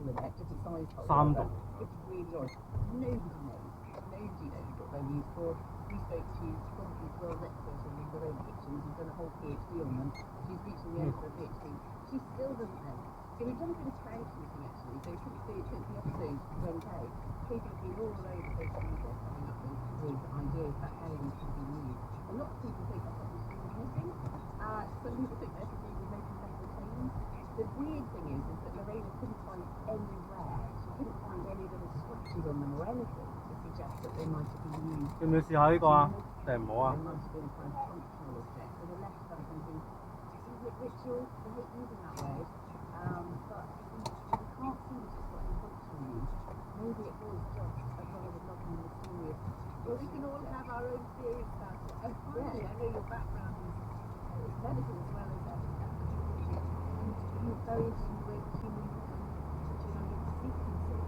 limit, different size hole. 3度。 It's really odd. Nobody knows what they're used for. We spoke to probably the world's expert on Lorraine Kitchens, who's done a whole PhD on them. She's reaching the end of her PhD. She still doesn't know. So we've done a bit of crowd tweeting actually. So since the episode went out, people have been all over social media coming up with ideas about how these should be used. A lot of people think that's something she was missing. Some people think that she was making better claims. The weird thing is that Lorraine couldn't find anywhere, she couldn't find any little scratches on them or anything to suggest that they might have been used. 要唔要試下呢個啊？定唔好啊？ There must have been a kind of functional effect. So the left kind of thinking, this is a bit ritual, I hate using that word, but we can't see that it's got any functional use. Maybe it was just a rather lovely, mysterious. Well, we can all have our own theories about it. Oh, finally, I know your background is medical as well as anthropology, and you're very interested with human genomic sequencing.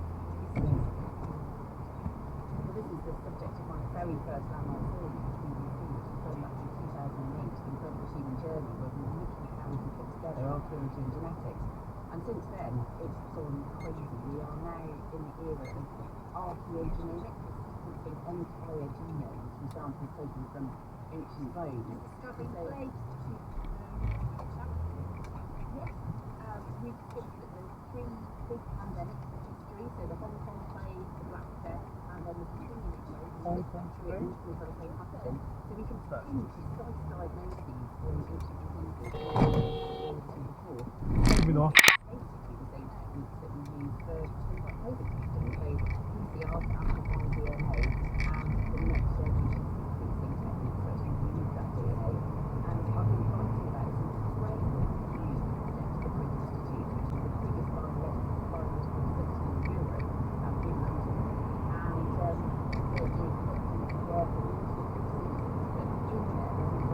Well, this is the subject of my very first landmark film at the BBC, which was done back in 2008, the Incredible Human Journey, where we literally carried and put together archaeology and genetics. And since then, it's gone crazy. We are now in the era of archaeogenomics, sequencing entire genomes from samples taken from ancient bones. Discovering plagues. Yes, we've discovered that there's 3 big pandemics in history, so the Hong Kong plague, the Black Death, and then the Singing plague. Hong Kong plague? We've got to say happened. So we can begin to diagnose these from ancient diseases before. 邊度啊？ Basically the same techniques that we use for things like COVID testing, so PCR to amplify DNA and the next generation sequencing techniques that actually use that DNA. And I've been writing about this incredible use of the Dexter Brick Institute, which is the biggest biological research in Europe, in London. And they're doing lots of work on all sorts of diseases, but in there there's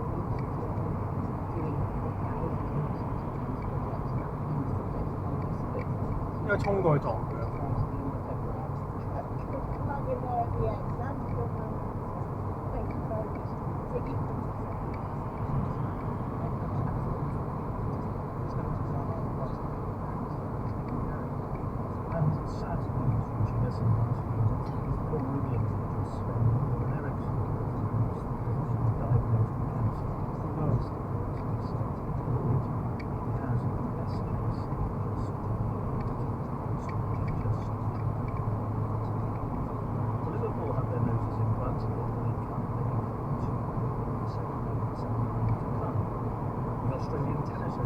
also an ancient DNA doing thousands of ancient genes projects, and that's been the subject of my research. 因為衝過去撞佢啊！ Plug in there at the end. That's the one. Thank you very much. Take it from the Liverpool have their noses in front of the League Cup. The Australian tennis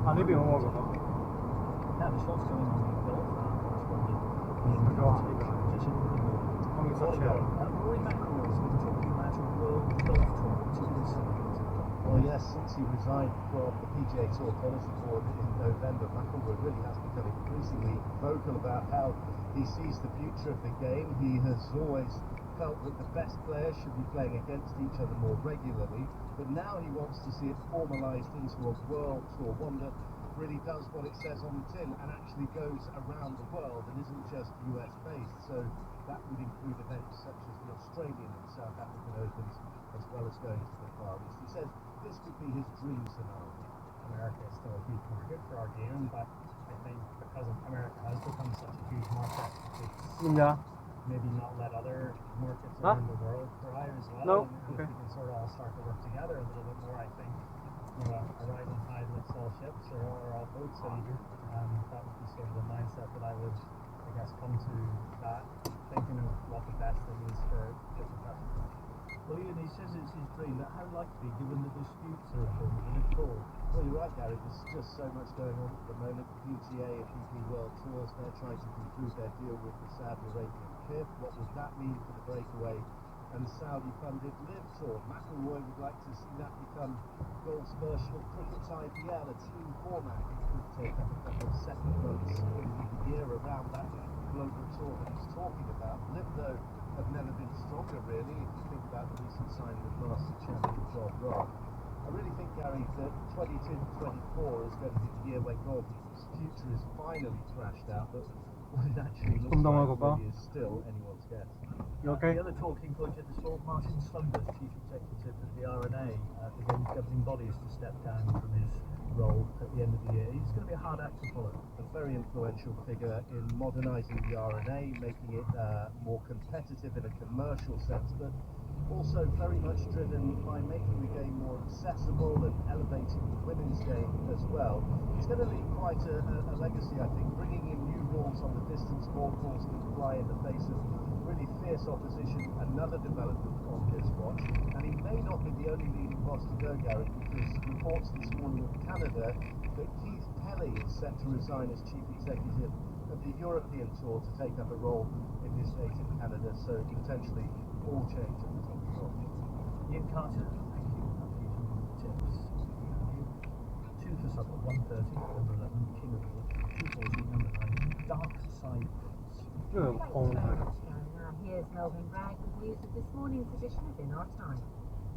Ah, 呢邊好我覺得。 Yeah, there's lots going on in golf now. Rory McIlroy's been talking about a world golf tour to Well, yes, since he resigned from the PGA Tour Policy Board in November, McIlroy really has become increasingly vocal about how he sees the future of the game. He has always felt that the best players should be playing against each other more regularly, but now he wants to see it formalised into a world tour, one that really does what it says on the tin and actually goes around the world and isn't just US based. So that would include events such as the Australian and South African Opens, as well as going to the Far East. He says this could be his dream scenario. America is still a huge market for our game, but I think because America has become such a huge market, it's 知唔知啊？ maybe not let other markets Huh? around the world thrive as well. No, And okay. if we can sort of all start to work together a little bit more, I think a rising tide lifts all ships or all boats, and that would be sort of the mindset that I would, I guess, come to that, thinking of what the best thing is for different countries. Well, Ian, he says it's his dream, but how likely, given the disputes are in the tour? Well, you're right, Gary. There's just so much going on at the moment. The PGA and PP World Tours, they're trying to conclude their deal with the Saudi Arabian PIF. What would that mean for the breakaway and the Saudi-funded LIV Tour? McIlroy would like to see that become golf's version of cricket's IPL, a team format. It could take up a couple of second months in the year around that global tour that he's talking about. LIV, though, have never been stronger, really. If you think about the recent signing of Master Champion John Rahm, I really think, Gary, that 22 to 24 is going to be the year when Norby's future is finally thrashed out, but what it actually looks 좀 더 like 먹어봐. really is still anyone's guess. You okay? The other talking point at this point, Martin Slumbers, Chief Executive of the RNA, the game's governing body, is to step down from his role at the end of the year. He's going to be a hard act to follow. A very influential figure in modernising the RNA, making it more competitive in a commercial sense, but also very much driven by making the game more accessible and elevating the women's game as well. He's going to leave quite a legacy, I think, bringing in new rules on the distance ball course that fly in the face of really fierce opposition, another development on this watch. And he may not be the only leading boss to go, Gareth, because reports this morning of Canada that Keith Kelly is set to resign as chief executive of the European Tour to take up a role in his native Canada, so potentially all change at the top of the watch. Ian Carter, thank you. Tips. 2 for supper, 130, number 11, King of Wood, 240, number 9, Dark Side Prince. 응, Thanks very much, Gary. Now here's Melvin Bragg with news of this morning's edition of In Our Time.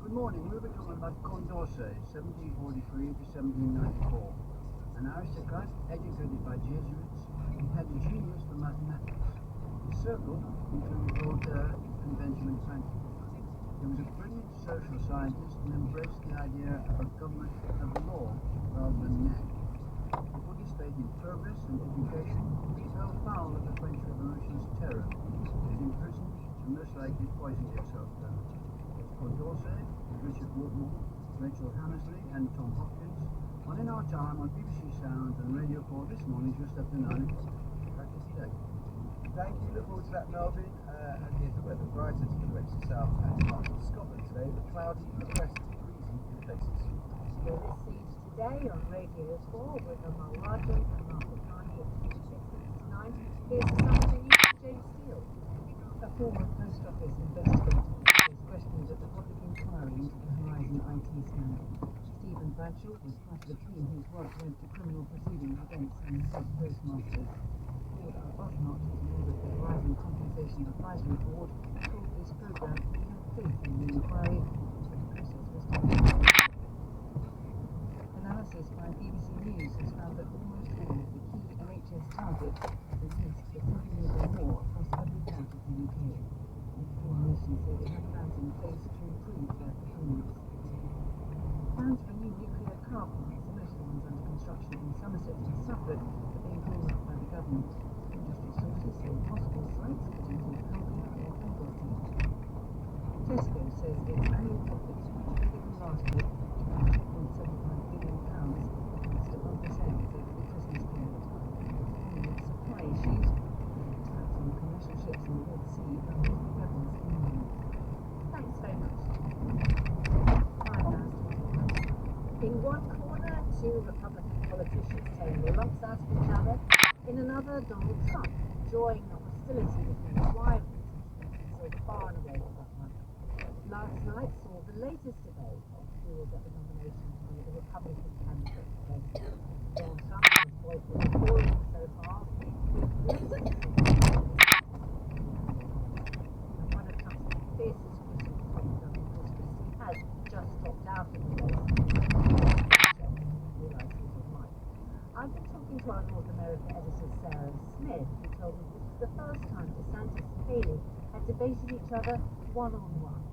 Good morning. We'll be talking about Condorcet, 1743 to 1794. An aristocrat educated by Jesuits, he had a genius for mathematics. His circle included Voltaire and Benjamin Franklin. He was a brilliant social scientist and embraced the idea of a government of law rather than man. He put his faith in progress and education. He fell foul of the French Revolution's terror. He was imprisoned and most likely poisoned himself down. It's Condorcet, Richard Woodmore, Rachel Hammersley and Tom Hopkins on In Our Time on BBC Sound and Radio 4 this morning just after 9 o'clock. Back to you, Dave. Thank you, look forward to that, Melvin. And here's the weather. Brighton to the west and south and parts of Scotland today, but cloudy in the west, freezing in places. You're listening to Today on Radio 4 with Omar Rajan and Martin Knight at 6:59. Here's the summary news from James Steele. A former post office investigator is questioned at the public inquiry into the Horizon IT scandal. Stephen Bradshaw was part of a team whose work led to criminal proceedings against some head postmasters. Paul Arbuthnot, a member of the Horizon Compensation Advisory Board, told this programme he had faith in the inquiry, but the process was to be. Analysis by BBC News has found that almost all of the key NHS targets are released for 7 years or more across every part of the UK. The Four Nations say they have plans in place to improve their performance. Plans for new nuclear car plants, most of the ones under construction in Somerset and Suffolk, are being drawn up by the government. Industry sources say possible sites could include Cumbria or Anglesey. Tesco says its annual profits will be bigger than last year, to £2.75 billion, thanks to bumper sales over the Christmas period. Following supply issues, attacks on commercial ships in the Red Sea and more rebels in Yemen. Thanks very much. 5 hours to In one corner, 2 Republican politicians tearing the lumps out of each other. In another, Donald Trump enjoying the hostility between his rivals. So far and away the front runner. Last night saw the latest debate on who will get the nomination to be the Republican candidate for president. Donald Trump has boycotted all of them so far, with less than and one of Trump's fiercest critics, Donald Christie, has just dropped out of the race. I've been talking to our North America editor Sarah Smith, who told me this was the first time DeSantis and Haley had debated each other one-on-one.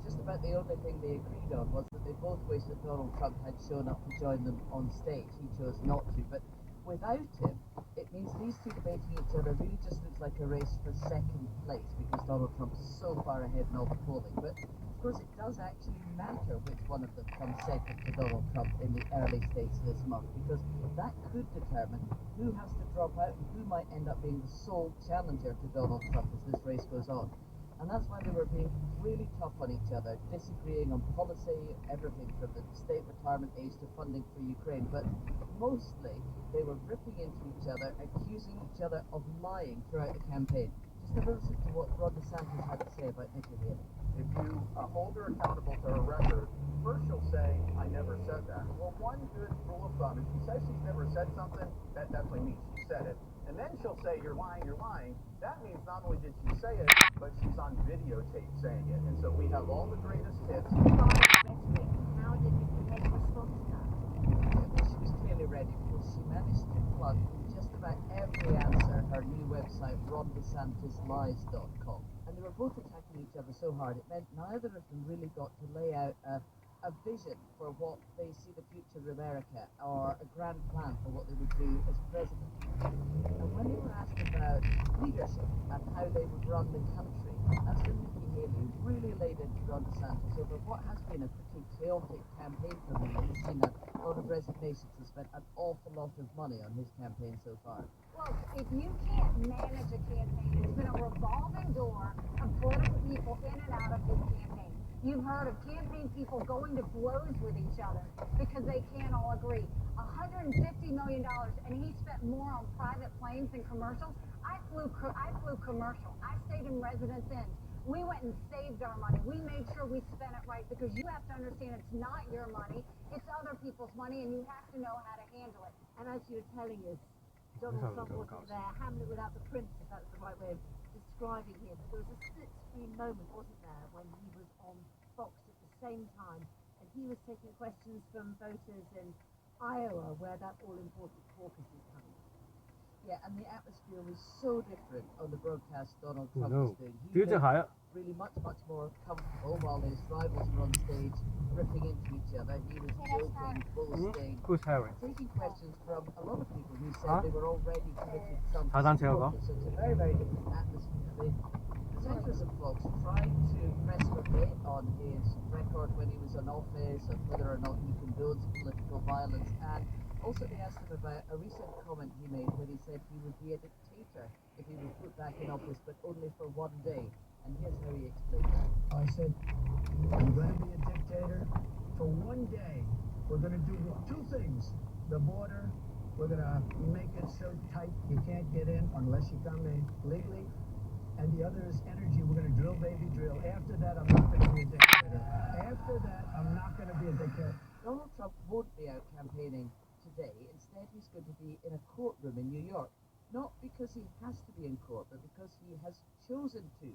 Just about the only thing they agreed on was that they both wished that Donald Trump had shown up to join them on stage. He chose not to, but without him, it means these two debating each other really just looks like a race for second place because Donald Trump is so far ahead in all the polling. But of course, it does actually matter which one of them comes second to Donald Trump in the early states this month, because that could determine who has to drop out and who might end up being the sole challenger to Donald Trump as this race goes on. And that's why they were being really tough on each other, disagreeing on policy, everything from the state retirement age to funding for Ukraine. But mostly, they were ripping into each other, accusing each other of lying throughout the campaign. Just have a listen to what Ron DeSantis had to say about Nikki Haley. If you hold her accountable to her record, first she'll say, I never said that. Well, one good rule of thumb, if she says she's never said something, that definitely means she said it. And then she'll say, you're lying, you're lying. That means not only did she say it, but she's on videotape saying it. And so we have all the greatest hits. How did Nikki Haley respond to that? She was clearly ready for it. She managed to plug in just about every answer her new website, RonDeSantisLies.com. And they were both attacking each other so hard, it meant neither of them really got to lay out a vision for what they see the future of America, or a grand plan for what they would do as president. And when they were asked about leadership and how they would run the country, that's when Nikki Haley really laid into Ron DeSantis over what has been a pretty chaotic campaign for him. He's seen a lot of resignations and spent an awful lot of money on his campaign so far. Well, if you can't manage a campaign, it's been a revolving door of political people in and out of his campaign. You've heard of campaign people going to blows with each other because they can't all agree. $150 million, and he spent more on private planes than commercials. I flew commercial. I stayed in Residence Inn. We went and saved our money. We made sure we spent it right, because you have to understand it's not your money, it's other people's money, and you have to know how to handle it. And as you were telling us, Donald Trump wasn't there, Hamlet without the prince, if that's the right way of describing him. But there was a split-screen moment, wasn't there, when he was on Fox at the same time, and he was taking questions from voters in Iowa, where that all-important caucus is coming. Yeah, and the atmosphere was so different on the broadcast Donald Oh, Trump no. was doing. Do you He think looked really much more comfortable while his rivals were on stage ripping into each other. He was joking, boasting, Who's Harry? taking questions from a lot of people who said they were already committed Trump 자단체가? supporters. So it's a very, very different atmosphere. The presenters of Fox tried to press him a bit on his record when he was in office, and whether or not he condones political violence, and also they asked him about a recent comment he made when he said he would be a dictator if he was put back in office, but only for one day. And here's how he explained that. I said, I'm going to be a dictator for one day. We're going to do two things. The border, we're going to make it so tight you can't get in unless you come in legally. And the other is energy. We're going to drill, baby, drill. After that, I'm not going to be a dictator. After that, I'm not going to be a dictator. Donald Trump won't be out campaigning today. Instead, he's going to be in a courtroom in New York. Not because he has to be in court, but because he has chosen to.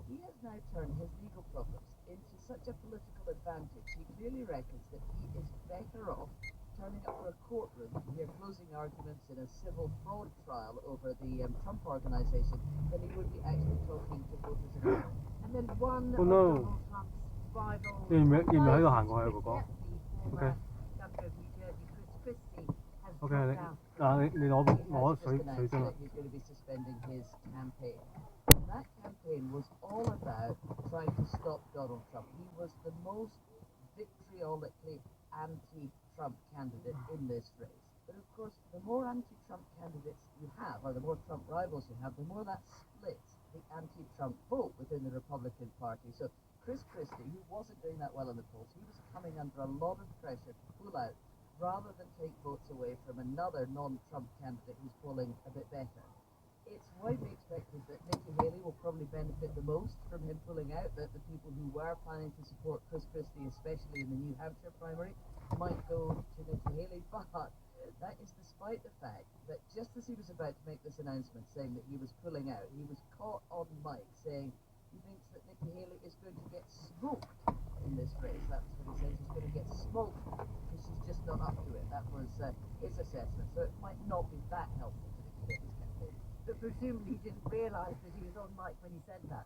He has now turned his legal problems into such a political advantage. He clearly reckons that he is better off turning up for a courtroom to hear closing arguments in a civil fraud trial over the Trump Organization than he would be actually talking to voters in America. And then one Oh, of no. Donald Trump's rivals, 이메일로 한 거예요, 그거? the Okay. former Governor of New Jersey, Chris Christie, has Okay, dropped out. 네, He has 저희 just announced 좀 that he's going to be suspending his campaign. That campaign was all about trying to stop Donald Trump. He was the most vitriolically anti-Trump candidate in this race. But of course, the more anti-Trump candidates you have, or the more Trump rivals you have, the more that splits the anti-Trump vote within the Republican Party. So Chris Christie, who wasn't doing that well in the polls, he was coming under a lot of pressure to pull out rather than take votes away from another non-Trump candidate who's polling a bit better. It's widely expected that Nikki Haley will probably benefit the most from him pulling out, that the people who were planning to support Chris Christie, especially in the New Hampshire primary, might go to Nikki Haley, but that is despite the fact that just as he was about to make this announcement saying that he was pulling out, he was caught on mic saying he thinks that Nikki Haley is going to get smoked in this race. That's what he says, she's going to get smoked because she's just not up to it. That was his assessment, so it might not be that helpful to Nikki Haley's campaign. But presumably he didn't realise that he was on mic when he said that.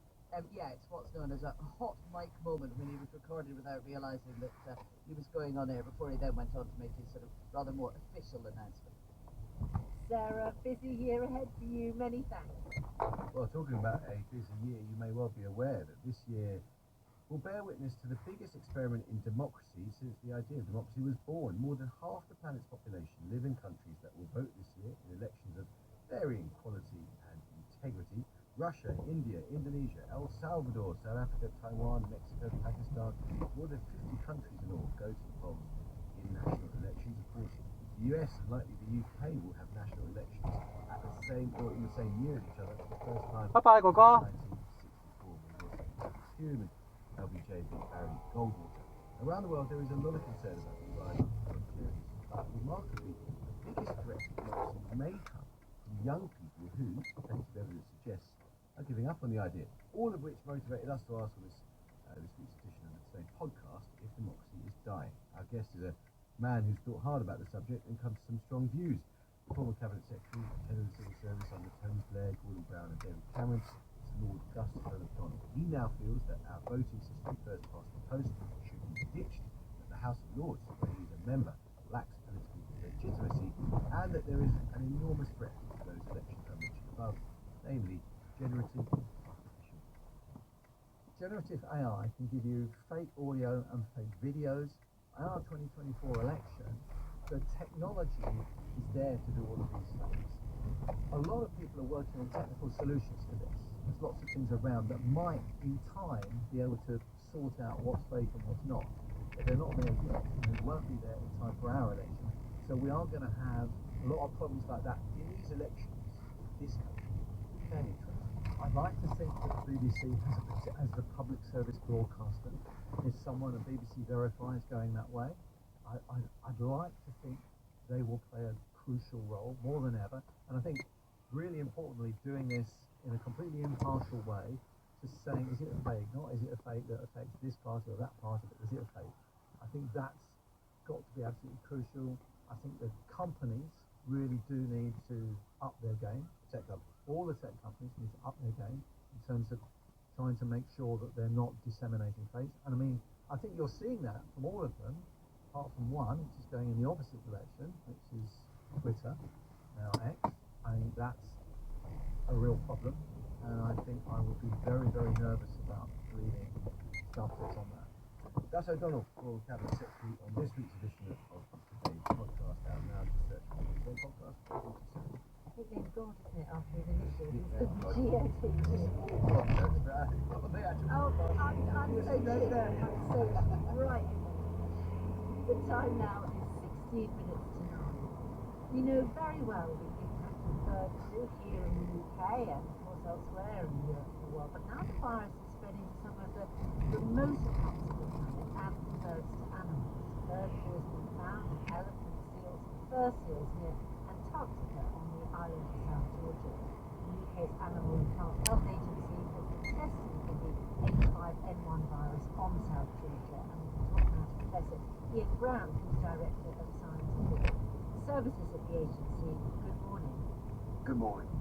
Yeah, it's what's known as a hot mic moment when he was recorded without realising that he was going on air before he then went on to make his sort of rather more official announcement. Sarah, busy year ahead for you. Many thanks. Well, talking about a busy year, you may well be aware that this year will bear witness to the biggest experiment in democracy since the idea of democracy was born. More than half the planet's population live in countries that will vote this year in elections of varying quality and integrity. Russia, India, Indonesia, El Salvador, South Africa, Taiwan, Mexico, Pakistan, more than 50 countries in all go to the polls in national elections. Of course, the US and likely the UK will have national elections at the same or in the same year as each other for the first time Bye-bye, Gogo. since 1964 when Wilson Hume and LBJ beat Barry Goldwater. Around the world, there is a lot of concern about the rise of authoritarianism, but remarkably, the biggest threat to democracy may come from young people who, plenty of evidence suggests, are giving up on the idea. All of which motivated us to ask on this week's edition of the same podcast if democracy is dying. Our guest is a man who's thought hard about the subject and comes to some strong views. Former Cabinet Secretary, Head of the Civil Service under Tony Blair, Gordon Brown and David Cameron, it's Lord Gustavo MacDonald. He now feels that our voting system, first past the post, should be ditched, that the House of Lords, where he is a member, lacks political legitimacy, and that there is an enormous threat to those elections I mentioned above, namely generative artificial. Generative AI can give you fake audio and fake videos. In our 2024 election, the technology is there to do all of these things. A lot of people are working on technical solutions to this. There's lots of things around that might, in time, be able to sort out what's fake and what's not. But they're not there yet, and they won't be there in time for our election. So we are going to have a lot of problems like that in these elections. This country, fairly interesting. I'd like to think that the BBC as the public service broadcaster is someone, and BBC Verify is going that way. I'd like to think they will play a crucial role more than ever, and I think really importantly doing this in a completely impartial way, just saying is it a fake, not is it a fake that affects this party or that party, but is it a fake? I think that's got to be absolutely crucial. I think the companies really do need to up their game. All the tech companies need to up their game in terms of trying to make sure that they're not disseminating fakes. And I mean, I think you're seeing that from all of them, apart from one, which is going in the opposite direction, which is Twitter, now X. I think that's a real problem, and I think I would be very, very nervous about reading stuff that's on that. Gus O'Donnell, Royal Cabinet Secretary, on this week's edition of today's podcast, out now to search for the same podcast. I think they've got, isn't it, after his initials? Yeah, It's right. the GOT. Oh, I'm so chipped. I'm so right. The time now is 16 minutes to 9. We know very well we've been captured bird flu here in the UK and of course elsewhere in Europe and the world, but now the virus is spreading to some of the remoter parts of the planet and from birds to animals. Bird flu has been found in elephant seals and fur seals near Antarctica on the island of South Georgia. The UK's Animal and Plant Health Agency has been testing for the H5N1 virus on South Georgia, and we can talk now to Professor Ian Brown, who's Director of Scientific Services at the agency. Good morning. Good morning.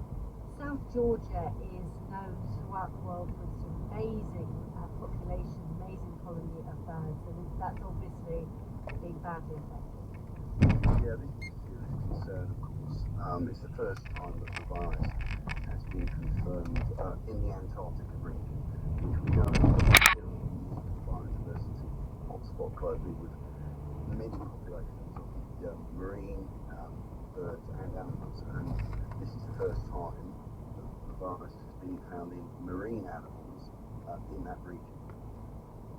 South Georgia is known throughout the world for its amazing population, amazing colony of birds, and that's obviously being badly affected. Yeah, this is a serious concern, of course. It's the first time that the virus has been confirmed in the Antarctica region, which we know is a biodiversity hotspot globally with many populations of the marine birds and animals. And this is the first time that the virus has been found in marine animals in that region.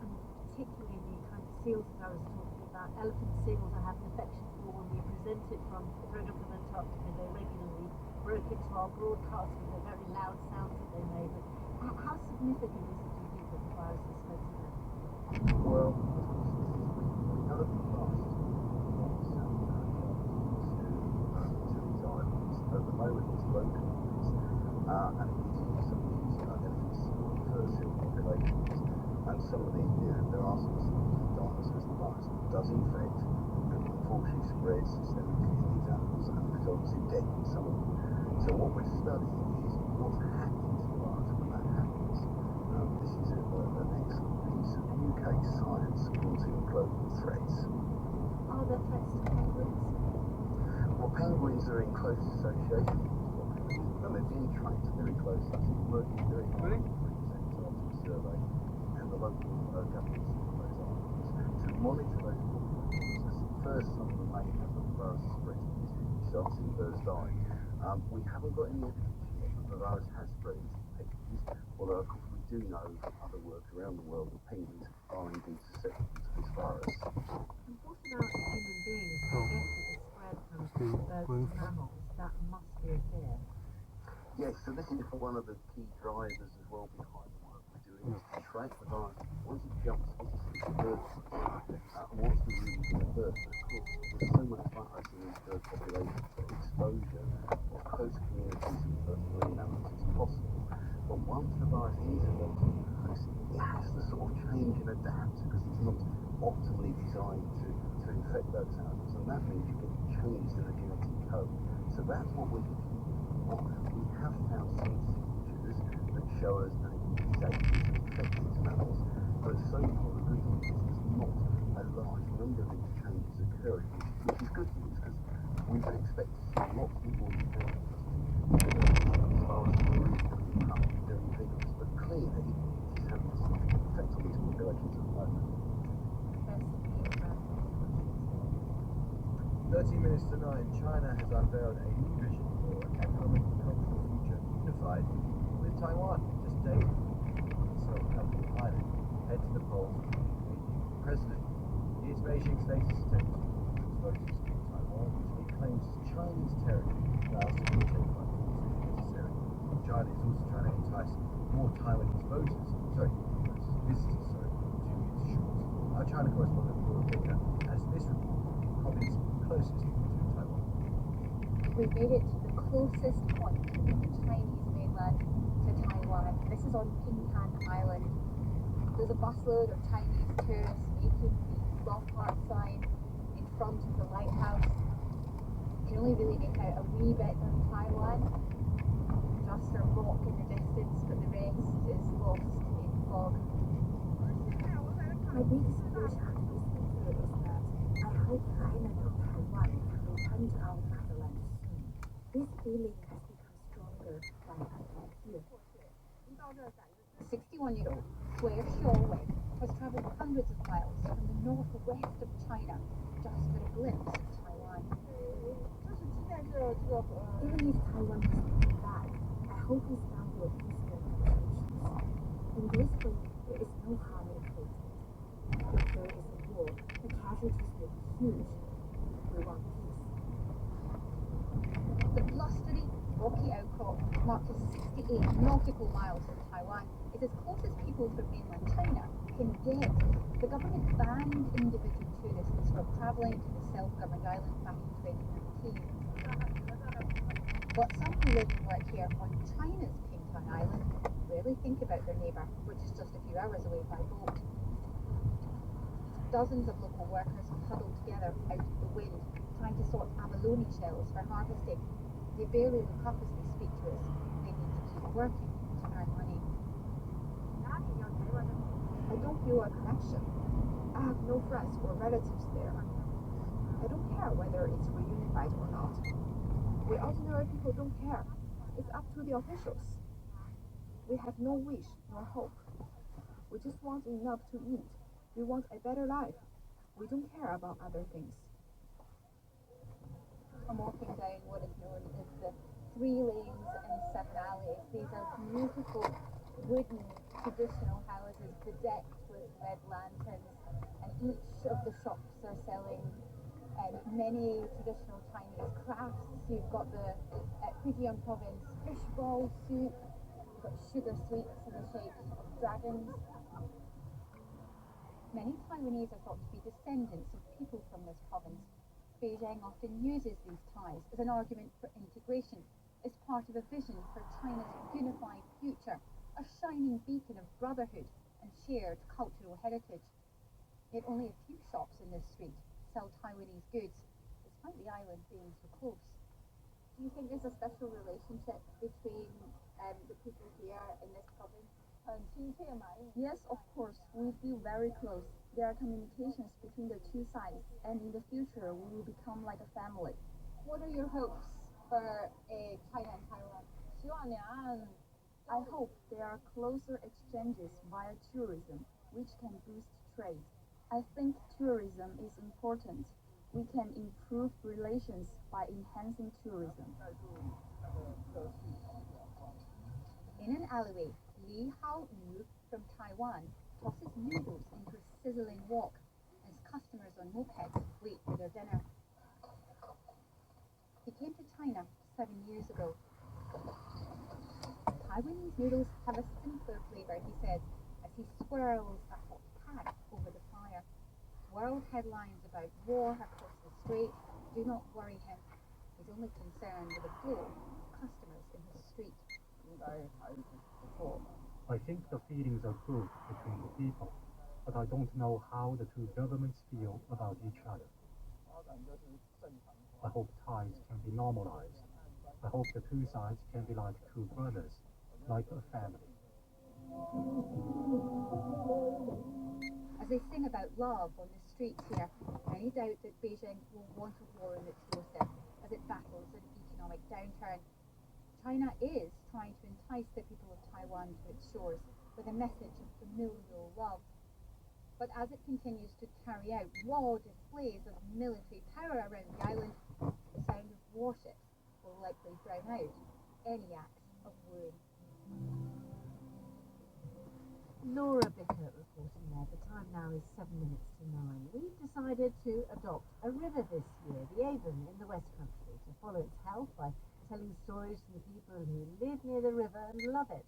And particularly the kind of seals that I was talking about, elephant seals I have an affection for when we presented from the programme from Antarctica. They regularly broke into our broadcast with the very loud sounds that they made. But how significant is it, do you think, that the virus has spread to them? Well, we know that the virus has moved from South America to these islands. At the moment, it's localised, and it is in some of these elephant seal and fur seal populations. And some of these, there are some dinosaurs the virus does infect, and unfortunately spreads systemically in these animals, and results in death in some of them. So what we're studying is what's happening to the virus when that happens. This is an excellent piece of UK science supporting global threats. Are there threats to penguins? Well, penguins are in close association with this population, and they're being tracked very closely. So we're working very hard with the Antarctic Survey and the local governments of those islands to monitor those populations. That's the first time we may have the virus spread. We start seeing birds dying. We haven't got any evidence yet that the virus has spread into penguins, although of course we do know from other work around the world that penguins are indeed susceptible to this virus. And what about human beings? I guess that the spread from birds to mammals, that must be a fear. Yes, so this is one of the key drivers as well behind the work we're doing is to track the virus once it jumps into the bird what's the reason for the bird. But of course, there's so much virus in these bird populations that exposure of close communities and first marine animals is possible. But once the virus is in those communities, it has to sort of change and adapt because it's not optimally designed to infect those animals, and that means you get changes in the genetic code. So that's what we're looking for. We have found some signatures that show us that it is able to infect these mammals, but so far the good news is there's not a large number of these changes occurring, which is good news because we would expect to see lots more mutations as far as the marine become very vigorous, but clearly it is having some effect on these populations at the moment. 13 minutes to 9, China has unveiled a new vision for an economic and cultural future unified with Taiwan. Just days, the capital island, head to the polls with the new president. Its Beijing status attempt to voters in Taiwan, which it claims is Chinese territory, while still being taken by force if necessary. China is also trying to entice more Taiwanese visitors, to its shores. Our China correspondent, Laura Baker, has this report from the province closest to Taiwan. We've made it to the closest point from the Chinese mainland to Taiwan. This is on Pingtan Island. There's a busload of Chinese tourists making the Law Park sign in front of the lighthouse. You can only really make out a wee bit of Taiwan, just a rock in the distance, but the rest is lost in fog. My biggest wish after this picture is that I hope the island of Taiwan can return to our motherland soon. This feeling has become stronger when I am here. 61-year-old Claire Shawway has travelled hundreds of miles from the northwest of China just for a glimpse of Taiwan. Even if Taiwan is not back, I hope it's done with peaceful negotiations. In this way, there is no harm in hatred. If there is a war, the casualties will be huge. We want peace. The blustery, rocky outcrop, marked as 68 nautical miles from Taiwan, is as close as people from mainland China can get. The government banned individual tourists from travelling to the self-governed island back in 2019. But some who live and work here on China's Pingtan Island rarely think about their neighbour, which is just a few hours away by boat. Dozens of local workers huddled together out of the wind, trying to sort abalone shells for harvesting. They barely look up as they speak to us. They need to keep working to earn money. I don't feel a connection. I have no friends or relatives there. I don't care whether it's reunified or not. We ordinary people don't care. It's up to the officials. We have no wish nor hope. We just want enough to eat. We want a better life. We don't care about other things. I'm walking down what is known as the 3 lanes and 7 alleys. These are beautiful wooden traditional houses bedecked with red lanterns, and each of the shops are selling many traditional Chinese crafts. You've got the Fujian province fishball soup, you've got sugar sweets in the shape of dragons. Many Taiwanese are thought to be descendants of people from this province. Beijing often uses these ties as an argument for integration, as part of a vision for China's unified future, a shining beacon of brotherhood and shared cultural heritage. Yet only a few shops in this street sell Taiwanese goods, despite the island being so close. Do you think there's a special relationship between the people here in this province? Yes, of course. We feel very close. There are communications between the two sides, and in the future we will become like a family. What are your hopes for China and Taiwan? I hope there are closer exchanges via tourism, which can boost trade. I think tourism is important. We can improve relations by enhancing tourism. In an alleyway, Li Haoyu from Taiwan tosses noodles into a sizzling wok as customers on mopeds wait for their dinner. He came to China 7 years ago. Taiwanese noodles have a simpler flavour, he says, he swirls a hot pack over the fire. World headlines about war across the strait do not worry him. He's only concerned with the flow of customers in his street. I think the feelings are good between the people, but I don't know how the two governments feel about each other. I hope ties can be normalized. I hope the two sides can be like two brothers, like a family. As they sing about love on the streets here, many doubt that Beijing will want a war on its doorstep as it battles an economic downturn. China is trying to entice the people of Taiwan to its shores with a message of familial love. But as it continues to carry out raw displays of military power around the island, the sound of warships will likely drown out any acts of wooing. Laura Bickert reporting there. The time now is 7 minutes to 9. We've decided to adopt a river this year, the Avon in the West Country, to follow its health by telling stories from the people who live near the river and love it.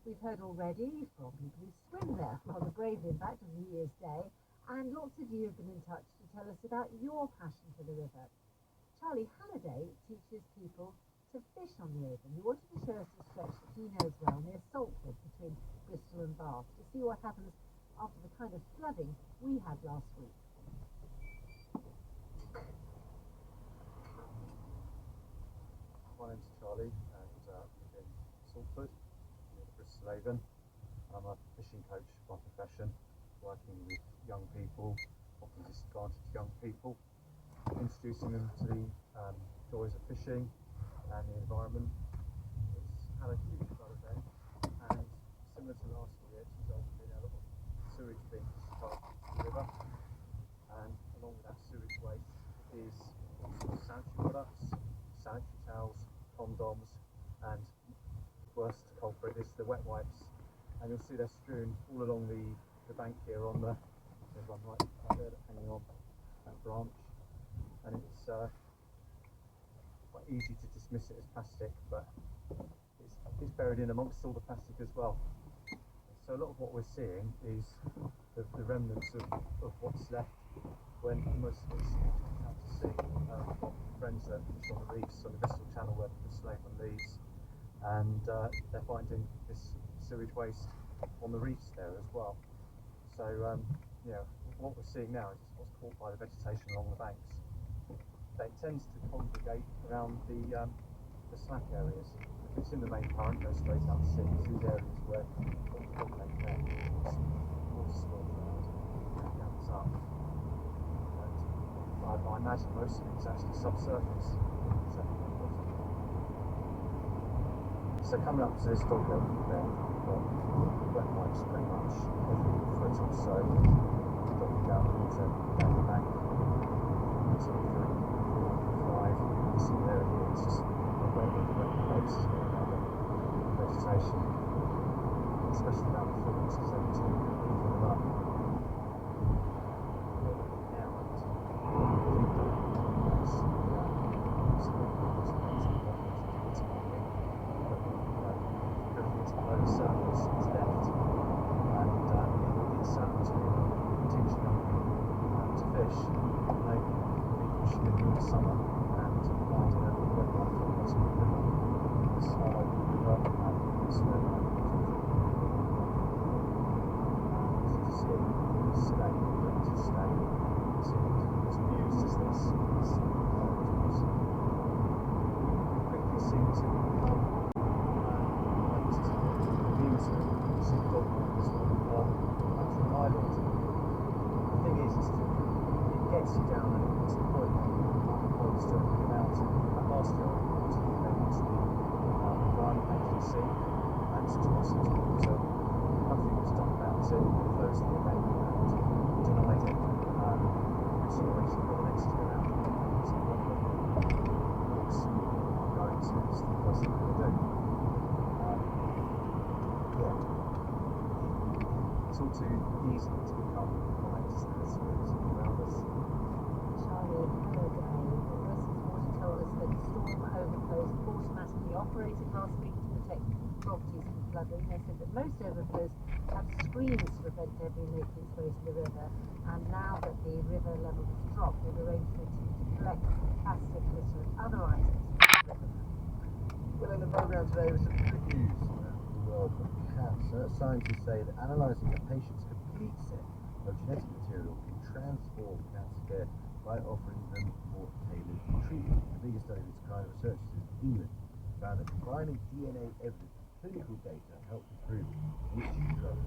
We've heard already from people who swim there on the brave impact of New Year's Day, and lots of you have been in touch to tell us about your passion for the river. Charlie Halliday teaches people to fish on the Avon. He wanted to show us a stretch that he knows well near Saltford between Bristol and Bath to see what happens after the kind of flooding we had last week. My name's Charlie and I live in Saltford near the Bristol Avon. I'm a fishing coach by profession, working with young people, often disadvantaged young people, introducing them to the joys of fishing and the environment. It's had a huge flood event, and similar to last year, it's resulted in a lot of sewage being discharged into the river, and along with that sewage waste is all sorts of sanitary products, sanitary towels, condoms, and worst culprit is the wet wipes. And you'll see they're strewn all along the bank here on there's one right there hanging on that branch, and it's quite easy to dismiss it as plastic, but it's buried in amongst all the plastic as well. So a lot of what we're seeing is the remnants of what's left when most of it's out to sea. From friends that fish on the reefs on the Bristol Channel where the Bristol Avon leaves, and they're finding this sewage waste on the reefs there as well. So what we're seeing now is what's caught by the vegetation along the banks. It tends to congregate around the slack areas. If it's in the main current, goes straight out to sea. It's these areas where water dominate there, water swirls around and comes up. And I imagine most of it's actually subsurface. So coming up to this dog leg there, we've got wet wipes pretty much every foot or so, dropping down the water down the bank. 2, 3, 4, 5. You see there here, it's just a wet place around the vegetation, especially around the falls, because they tend to leave them up. It's all too easy to become connected to the sewage around us. Charlie Halliday, the Brussels Water told us that storm overflows automatically operated last week to protect properties from flooding. They said that most overflows have screens to prevent debris making its way to the river, and now that the river level has dropped, they've arranged for a team to collect plastic, litter and other items from the river. Well, in the programme today was some good news from the world of cancer. Scientists say that analysing a patient's complete set of genetic material can transform cancer care by offering them more tailored treatment. The biggest study of its kind, researchers in England found that combining DNA evidence with clinical data helped improve which drug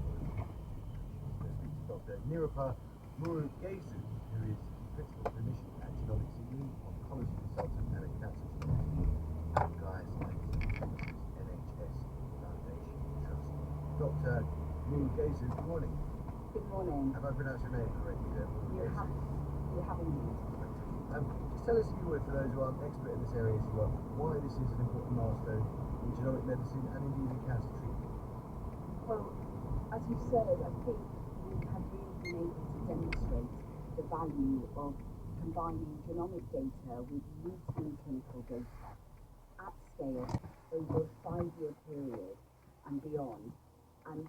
Let's speak to Dr. Nirupa Murugesu, who is principal clinician at Genomics England, oncology consultant and a cancer genomics at Guy's NHS Foundation Trust. Dr. Murugesu, good morning. Good morning. Have I pronounced your name correctly there? You have indeed. Just tell us, if you would, for those who aren't expert in this area as you are, why this is an important milestone in genomic medicine and indeed in cancer treatment. Well, as you said, I think we have really been able to demonstrate the value of combining genomic data with routine clinical data at scale over a 5-year period and beyond, and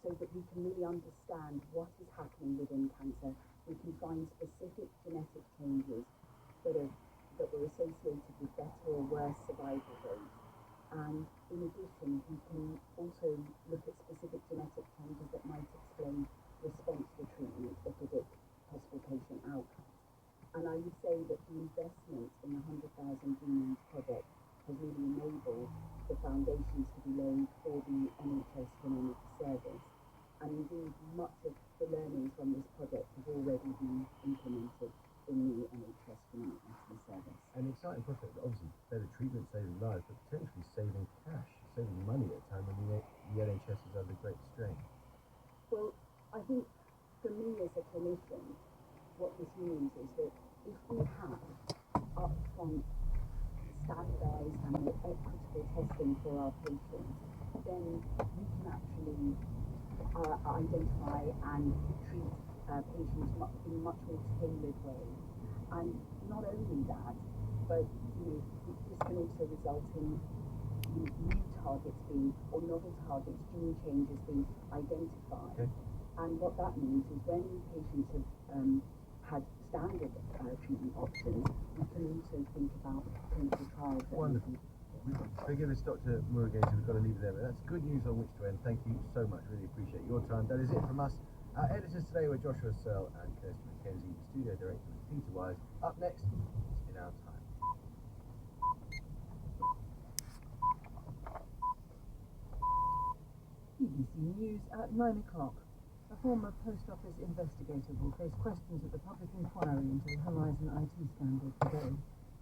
so that we can really understand what is happening within cancer. We can find specific genetic changes that were associated with better or worse survival rates. And in addition, we can also look at specific genetic changes that might explain response to treatment or predict possible patient outcomes. And I would say that the investment in the 100,000 Genomes project has really enabled the foundations to be laid for the NHS Genomics Service. And indeed, much of the learning from this project has already been implemented in the NHS Genomic Medicine Service. An exciting prospect, obviously better treatment, saving lives, but potentially saving cash, saving money at a time when the NHS is under great strain. Well, I think for me as a clinician, what this means is that if we have upfront standardised and more equitable testing for our patients, then we can actually identify and treat patients in a much more tailored way. And not only that, but this can also result in new targets being, or novel targets, gene changes being identified. Okay. And what that means is when patients have had standard treatment options, we can also think about clinical trials. Wonderful. Forgive us, Dr. Murugesu, we've got to leave it there, but that's good news on which to end. Thank you so much, really appreciate your time. That is it from us. Our editors today were Joshua Searle and Kirsty McKenzie. The studio director was Peter Wise. Up next, it's In Our Time. BBC News at 9 o'clock. A former post office investigator will face questions at the public inquiry into the Horizon IT scandal today.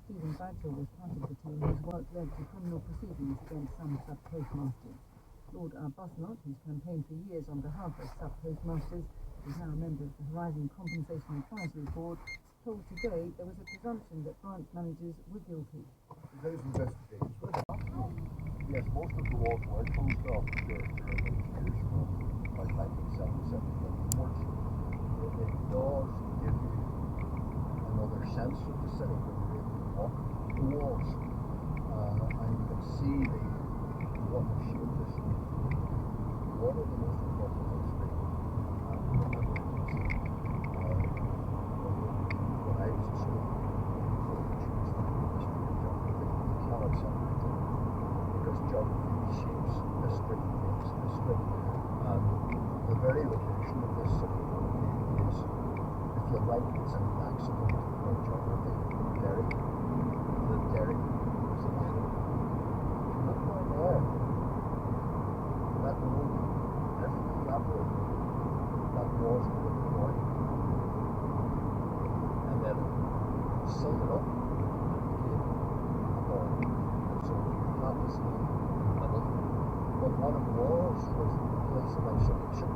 Stephen Bradshaw was part of the team whose work led to criminal proceedings against some sub-postmasters. Lord Arbuthnot, who's campaigned for years on behalf of sub-postmasters, is now a member of the Horizon Compensation Advisory Board, told today there was a presumption that branch managers were guilty. Those investigations were not. Yes, most of the walls were closed off during those years from like 1977. Unfortunately, it does give you another sense of the city when you're able to walk the walls, and you can see what the shape is. One of the most important things to me, when I was in school, before we choose the history of geography, you cannot separate them, because geography shapes history, makes history. The very location of this city is, if you like, it's an accident of geography. Derry, the Derry was the name. Look down there. That road, everything that road, that was the River Roy. And then silted up, became a boy. And so you plant this in the middle. But what it was the place of isolation.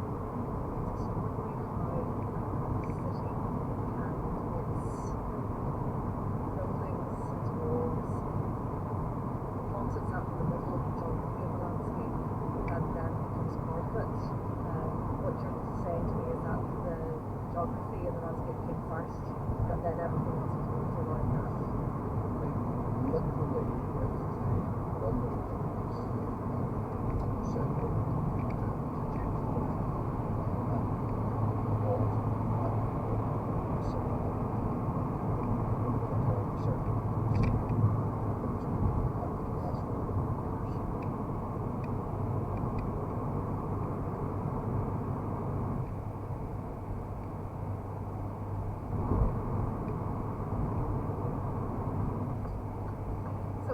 Geography and the landscape came first, but then everything else is built around that. Look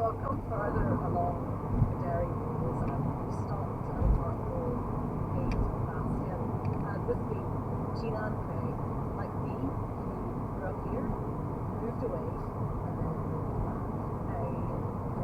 I've come further along the Derry roads and I've stopped at a park called Gate Bastion. And with me, Gina and Craig, like me, who grew up here, moved away, and then moved back. I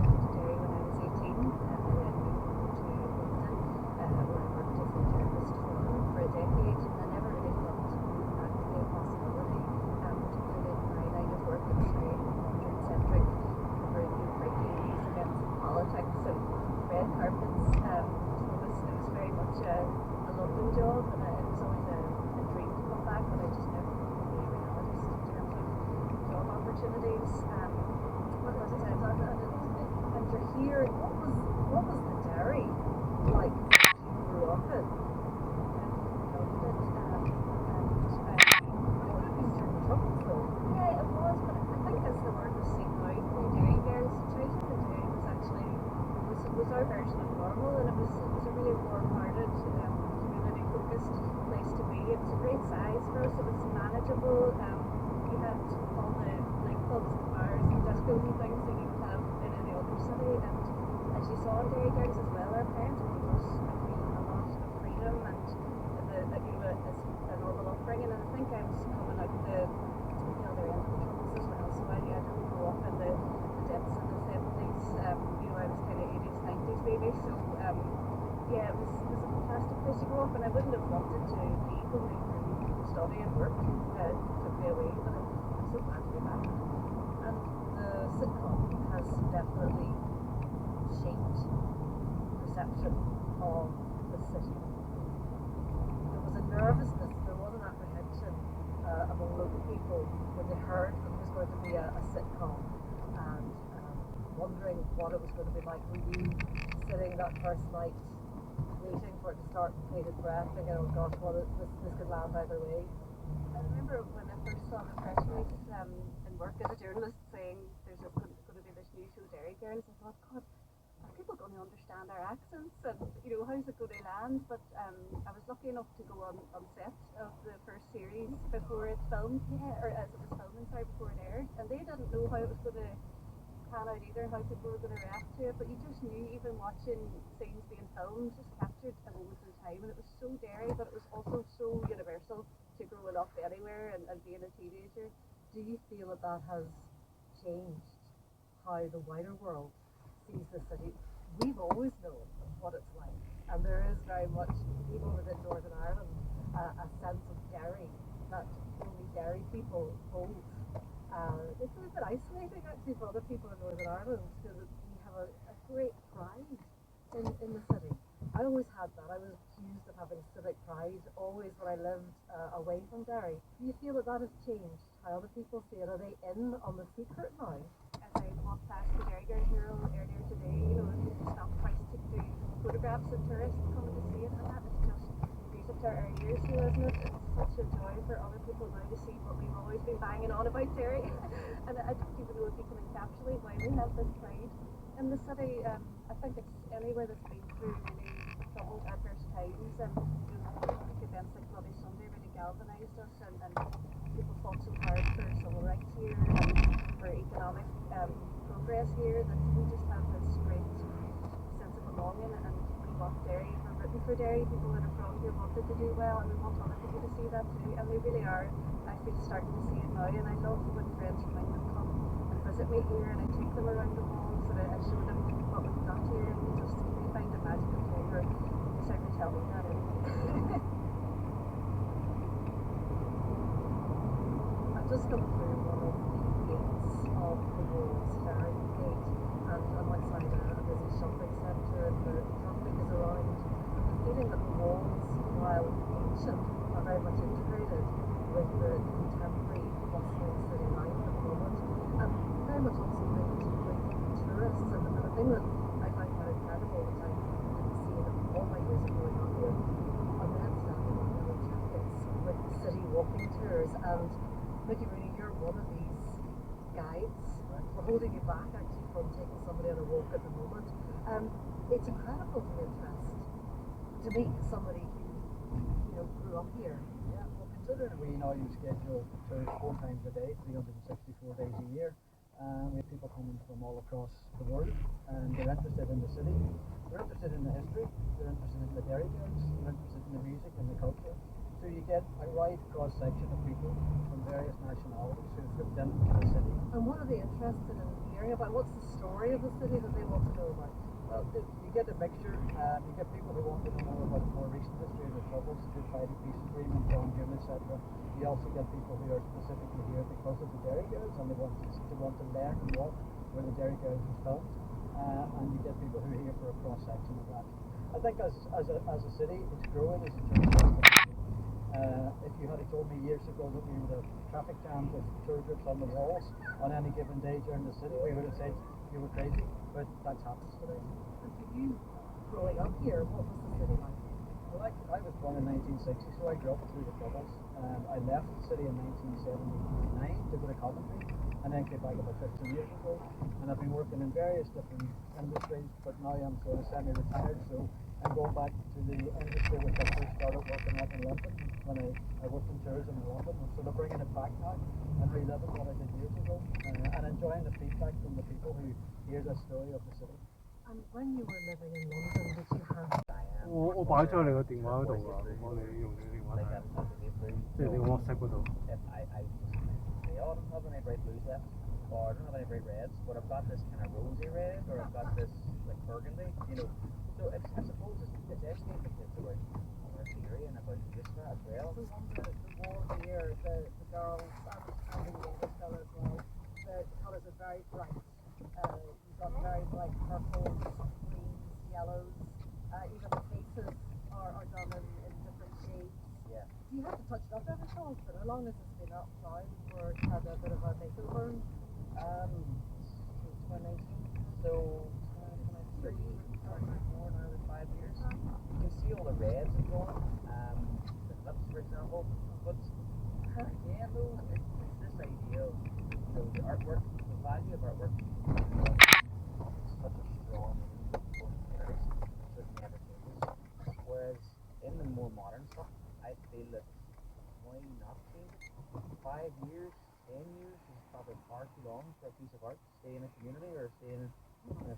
left Derry when I was 18, and I then moved over to London, where I worked as a therapist for a decade, and I never really thought moving back would be a possibility, particularly in my line of work. It was very London-centric, covering breaking news against politics and red carpets. So it was very much a London job, and it was always a dream to come back, but I just never really realised in terms of job opportunities. What was it? And you're here. What was the Derry like that you grew up in? Yeah, it was, but I think as the word was seen out, the Derry Girls, Children of the Derry was actually was our version of normal, and it was a really warm-hearted, community-focused place to be. It was a great size for us. It was manageable. We had all the nightclubs and bars and discos and things that you would have in any other city. And as you saw in Derry Girls as well, our parents gave us a lot of freedom and a normal upbringing. And I think I was coming out the other end of the troubles as well. So I didn't grow up in the depths of the 70s. I was kind of 80s, 90s baby. So yeah, it was a fantastic place to grow up, and I wouldn't have wanted to leave only through study and work took me away, but I'm so glad to be back. And the sitcom has definitely shaped perception of the city. There was a nervousness, there was an apprehension among local people when they heard that there was going to be a sitcom, and wondering what it was going to be like. Were you sitting that first night waiting for it to start with bated breath, thinking, oh gosh, this could land either way? I remember when I first saw the press release in work as a journalist saying there's going to be this new show, Derry Girls, I thought, God, are people going to understand our accents, and how's it going to land? But I was lucky enough to go on set of the first series before it filmed, or as it was filming, before it aired, and they didn't know how it was going to pan out either, how people were going to react to it, but you just knew, even watching scenes being filmed, just captured a moment in time, and it was so Derry, but it was also so universal to growing up anywhere and being a teenager. Do you feel that has changed how the wider world sees the city? We've always known what it's like, and there is very much, even within Northern Ireland, a sense of Derry that only Derry people hold. It's a bit isolating actually for other people in Northern Ireland, because we have a great pride in the city. I always had that. I was accused of having civic pride always when I lived away from Derry. Do you feel that has changed? How other people see it? Are they in on the secret now? As I walked past the Derry Girls mural earlier today, people stopped twice to do photographs of tourists coming to see it, and that is just music to our ears here, isn't it? It's such a joy for other people now to see what we've always been banging on about Derry. And I don't even know if you can encapsulate why we have this pride in the city. I think it's anywhere that's been through really troubled, adverse times, and events like Bloody Sunday really galvanised us, and people fought so hard for civil rights here and for economic progress here, that we just have this great sense of belonging, and we want Derry, we're rooting for Derry. People that are from here wanted to do well, and we want other people to see that too, and they really are. I feel starting to see it now, and I love when friends from England come and visit me here, and I take them around the walls and I show them what we've got here, and they find it magical too, or they certainly tell me that anyway. I've just come through one of the gates of the walls, Farringdon Gate, and I'm outside a busy shopping centre, and the traffic is around, and the feeling that the walls, while ancient, are very much integrated with the contemporary bustling city life at the moment, and very much also linked with tourists. And the thing that I find quite incredible, which I didn't see in all my years of growing up here, are men standing on yellow jackets with city walking tours. And Mickey Rooney, you're one of these guides. We're holding you back actually from taking somebody on a walk at the moment. It's incredible to interest to meet somebody who grew up here. Yeah, well, considering we now use schedule 4 times a day, 364 days a year, We have people coming from all across the world, and they're interested in the city. They're interested in the history. They're interested in the dairy goods. They're interested in the music and the culture. So you get a wide cross section of people from various nationalities who've moved into the city. And what are they interested in hearing about? What's the story of the city that they want to know about? Well, you get a mixture. You get people who want to know more about the more recent history of the Troubles, the Good Friday Peace Agreement, John June, etc. You also get people who are specifically here because of the dairy goods and they want to learn and walk where the dairy goods was filmed. And you get people who are here for a cross section of that. I think as a city, it's growing as a tourist destination. If you had told me years ago that we would have traffic jams with tour groups on the walls on any given day during the city, we would have said you were crazy, but that's happens today. And for you, growing up here, what was the city like? Well, I was born in 1960, so I grew up through the Troubles. I left the city in 1979 to go to Coventry, and then came back about 15 years ago. And I've been working in various different industries, but now I'm sort of semi-retired, so I'm going back to the industry which I first started working at in London when I worked in tourism in London. I'm sort of bringing it back now and reliving what I did years ago, and enjoying the feedback from the people who hear the story of the city. And when you were living in London, did you have... 我擺咗你個電話嗰度啊，咁我哋用你電話睇，即係你 WhatsApp 嗰度。I don't have any bright blues left, or I don't have any bright reds, but I've got this kind of rosy red, or I've got this like burgundy, you know. So I suppose it's educating kids about our theory and about Vista as well. The wall here, the girls and the younger fella as well, the colours are very bright. You've got very bright purples, greens, yellows. Even the faces are done in different shades. Yeah. Do you have to touch it up every so often? How long has this been up now before it's had a bit of a makeover? 2019, so 23, 24 now, 5 years. You can see all the reds and going, the lips, for example. But again, though, it's this idea of the artwork, the value of artwork. It's such a strong never changes. Whereas in the more modern stuff, I feel that why not change it? 5 years, 10 years is probably far too long for a piece of art to stay in a community or stay in a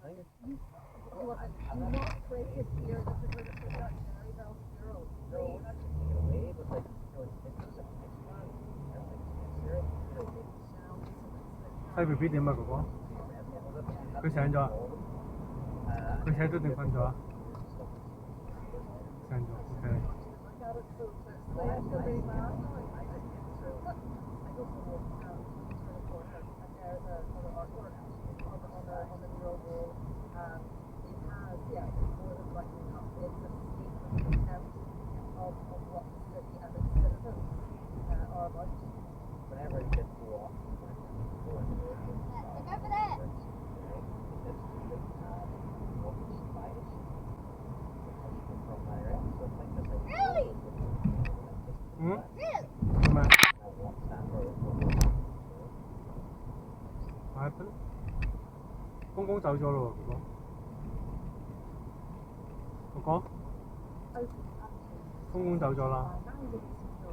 thing. I'm not crazy here that you're going to put that Cherry Bell Bureau. No, we're not just taking it away, but like, you know, it's just a picture man. I don't think it's necessary. 西 B B 點啊哥哥？佢醒咗啊？佢醒咗定瞓咗啊？醒咗 ，OK。Whenever it gets too off, Look over there. Really? Really? 做咩？買筆？公公走咗咯喎，哥哥。公公走咗啦。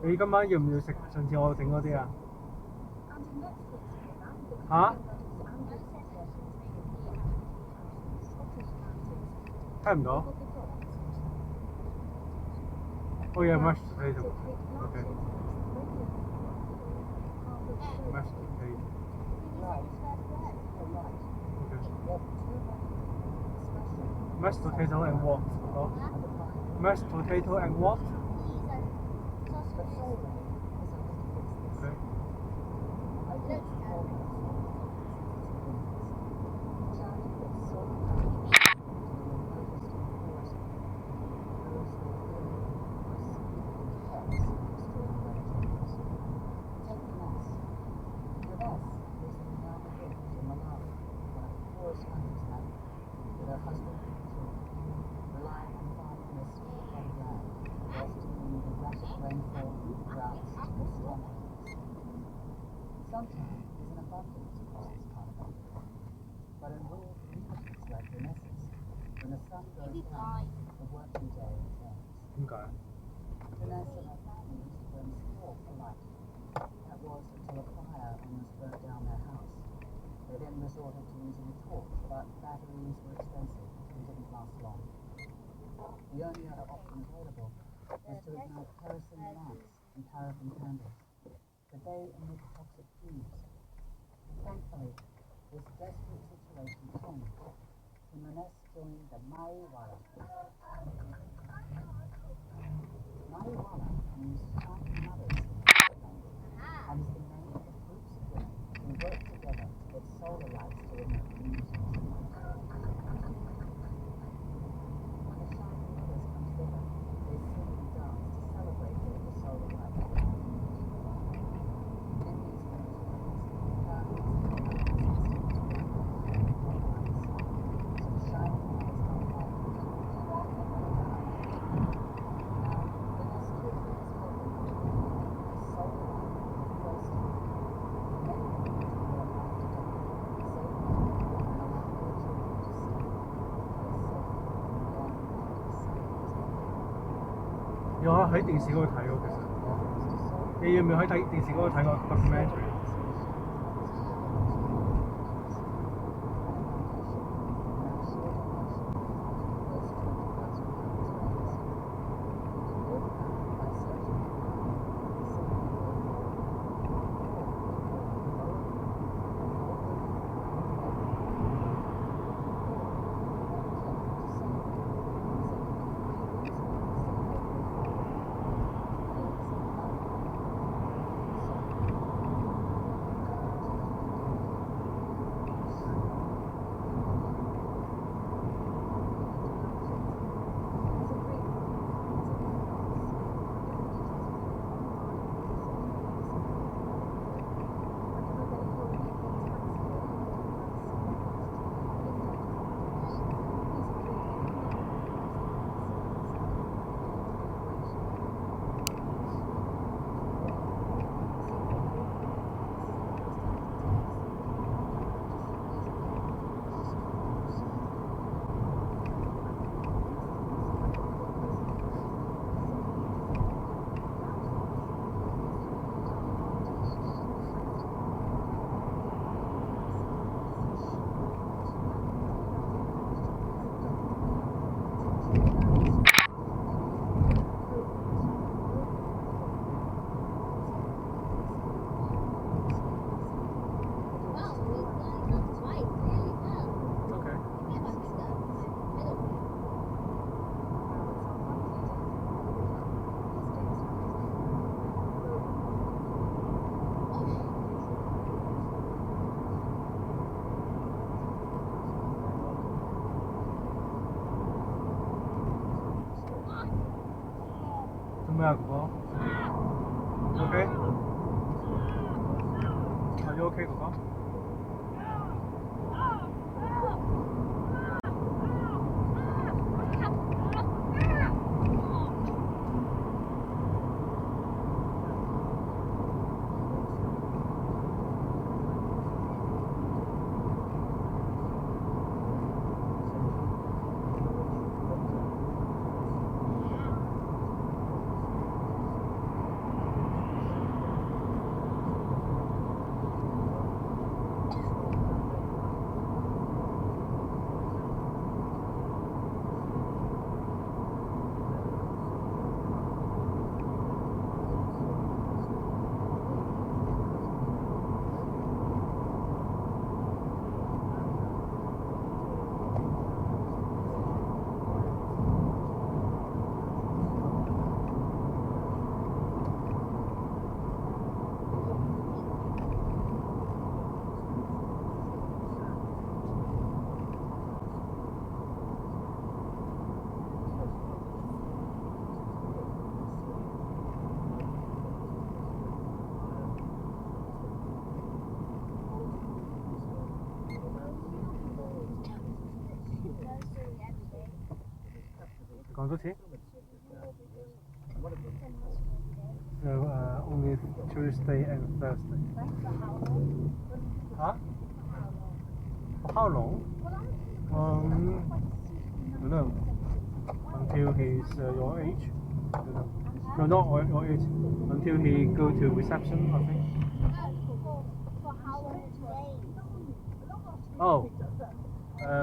你今晚要唔要食上次我整嗰啲啊？嚇？聽唔到？Oh yeah, mashed potato. Okay. Mashed potato. Okay. Mashed potato and what? Oh. Mashed potato and what? Okay. Sometimes there's an abundance across this part of Africa. But in rural communities like Renesas, when the sun goes down, the working day ends. 點解？ Renessa and her family used to burn straw for light. That was until a fire almost burnt down their house. They then resorted to using a torch, but batteries were expensive and didn't last long. The only other option available was to ignite kerosene lamps and paraffin candles, but they emit toxic fumes. Thankfully, this desperate situation changed when Maness joined the Mai Wala. Mai Wala means shining mothers in Thailand, and is the name of groups of women who work together to get solar lights to remote communities. When the shining mothers come together, they sing and dance to celebrate the solar light. In these communities, families and couples to work on lights, so the shining mothers are all有喺電視嗰度睇過，其實你要唔要喺電視嗰度睇個 documentary？咩啊，哥哥 ？OK？ Are you OK， 哥哥？講多次。So only Tuesday and Thursday. Huh? For how long? I don't know. Until he's your age. I don't know. No, not your age. Until he go to reception, I think. For how long today? Oh,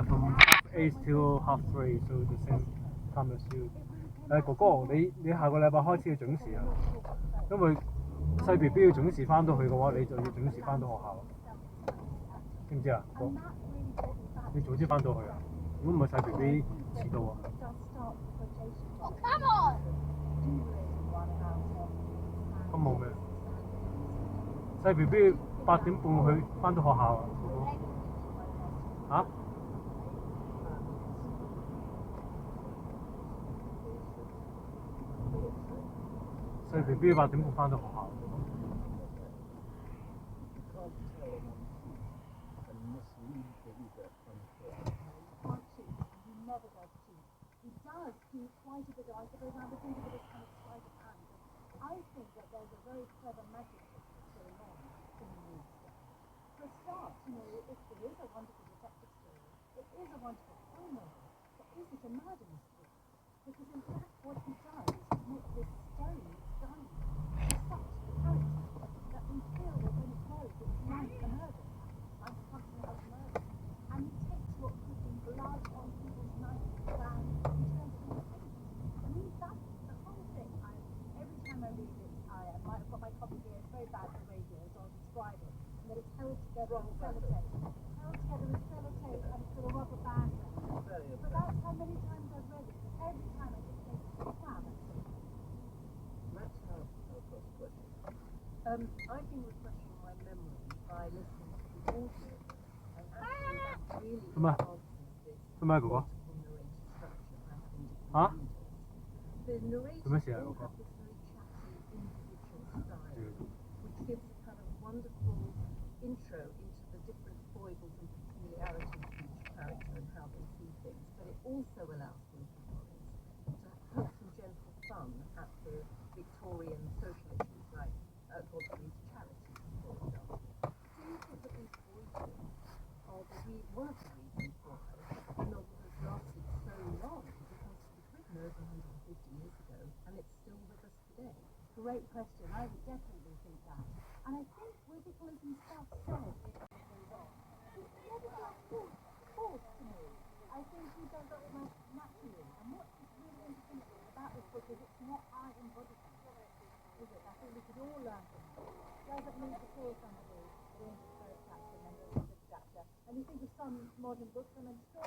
from half 8 till half 3, so the same time as you. 哥哥，你下個禮拜開始要準時啊，因為細 B B 要準時翻到去嘅話，你就要準時翻到學校，知唔知啊？哥，你早啲翻到去啊！如果唔係細 B B 遲到啊。咁冇咩？細 B B 8點半去翻到學校啊，哥哥。嚇？細 B B 8點半翻到學校。Do quite a bit of, I suppose, I would think of it as kind of sleight of hand. I think that there's a very clever magic that's going on in the news stuff. For a start, you know, if it is a wonderful detective story, it is a wonderful crime novel, but is it a murder mystery? Because in fact, what he does is make this stone dying to such a character that we feel that when it goes, it's like a murder, like something like murder. And he takes what could be blood on people's nights and he turns it into things. I mean, that's the whole thing. Every time I read it, I might have got my copy here. It's very bad for radio, so I'll describe it. And that it's held together with sellotape. Held together with sellotape and it's got a rubber band. But that's how many times I've read it. Every time I just think, wow, that's it. Matt's now first question. I've been refreshing my memory by listening to the audio, and actually that really enhances this 做咩哥哥？ narrative structure back into 嚇？ the narrators 做咩事啊哥 all 哥？ have this very chatty individual style, which gives a kind of wonderful intro into the different foibles and peculiarities of each character and how they see things. But it also allows Wilkie Collins to have some gentle fun at the Victorian social issues like Godfrey's charity, for example. Do you think that these voices are one of the reasons why the novel has lasted so long? Because it was written over 150 years ago and it's still with us today. Great question. I would definitely think that. And I think Wilkie Collins himself said it goes on. He never felt forced to me. I think he does that almost naturally. And what's really interesting about this book is it's not I embodied him, is it? I think we could all learn from him. Doesn't need to kill somebody in the first chapter and then the fifth chapter. And you think of some modern books, and I'm sure